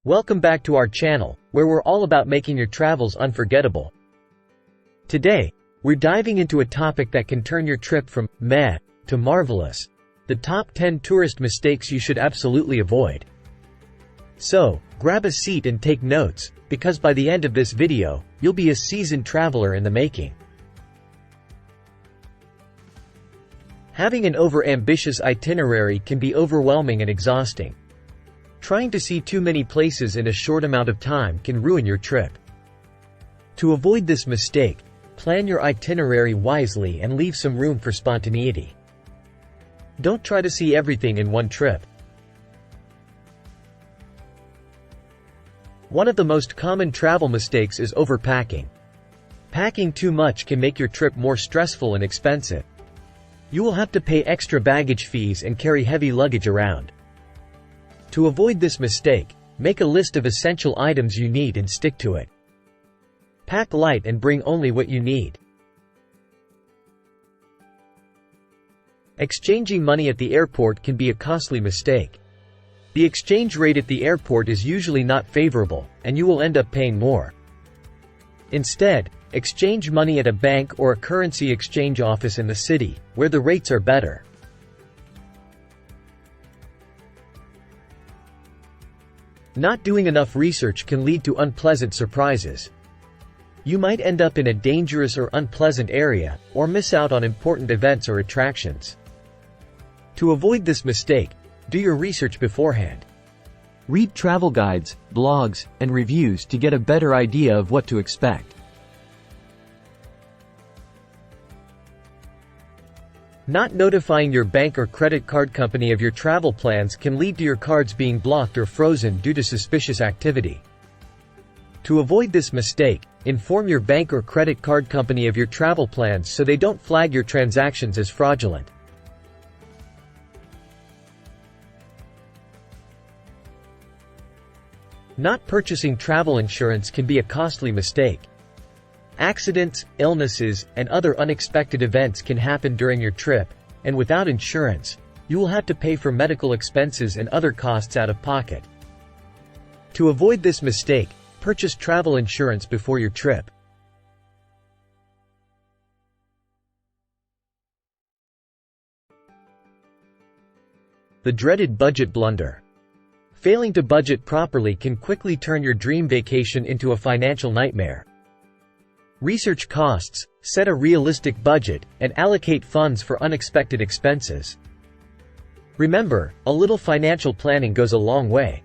Welcome back to our channel, where we're all about making your travels unforgettable. Today, we're diving into a topic that can turn your trip from meh to marvelous. The top 10 tourist mistakes you should absolutely avoid. So, grab a seat and take notes, because by the end of this video, you'll be a seasoned traveler in the making. Having an over-ambitious itinerary can be overwhelming and exhausting. Trying to see too many places in a short amount of time can ruin your trip. To avoid this mistake, plan your itinerary wisely and leave some room for spontaneity. Don't try to see everything in one trip. One of the most common travel mistakes is overpacking. Packing too much can make your trip more stressful and expensive. You will have to pay extra baggage fees and carry heavy luggage around. To avoid this mistake, make a list of essential items you need and stick to it. Pack light and bring only what you need. Exchanging money at the airport can be a costly mistake. The exchange rate at the airport is usually not favorable, and you will end up paying more. Instead, exchange money at a bank or a currency exchange office in the city, where the rates are better. Not doing enough research can lead to unpleasant surprises. You might end up in a dangerous or unpleasant area, or miss out on important events or attractions. To avoid this mistake, do your research beforehand. Read travel guides, blogs, and reviews to get a better idea of what to expect. Not notifying your bank or credit card company of your travel plans can lead to your cards being blocked or frozen due to suspicious activity. To avoid this mistake, inform your bank or credit card company of your travel plans so they don't flag your transactions as fraudulent. Not purchasing travel insurance can be a costly mistake. Accidents, illnesses, and other unexpected events can happen during your trip, and without insurance, you will have to pay for medical expenses and other costs out of pocket. To avoid this mistake, purchase travel insurance before your trip. The dreaded budget blunder. Failing to budget properly can quickly turn your dream vacation into a financial nightmare. Research costs, set a realistic budget, and allocate funds for unexpected expenses. Remember, a little financial planning goes a long way.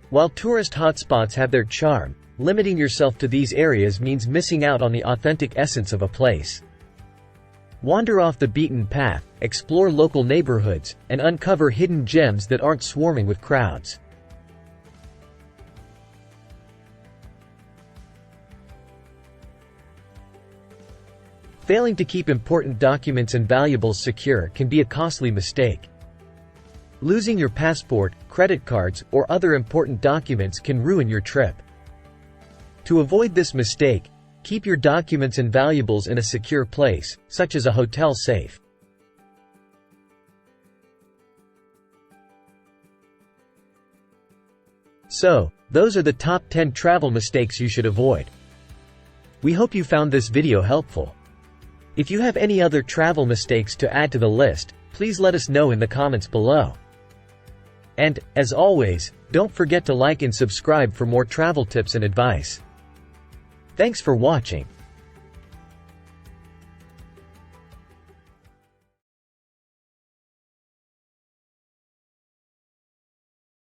While tourist hotspots have their charm, limiting yourself to these areas means missing out on the authentic essence of a place. Wander off the beaten path, explore local neighborhoods, and uncover hidden gems that aren't swarming with crowds. Failing to keep important documents and valuables secure can be a costly mistake. Losing your passport, credit cards, or other important documents can ruin your trip. To avoid this mistake, keep your documents and valuables in a secure place, such as a hotel safe. So, those are the top 10 travel mistakes you should avoid. We hope you found this video helpful. If you have any other travel mistakes to add to the list, please let us know in the comments below. And, as always, don't forget to like and subscribe for more travel tips and advice. Thanks for watching.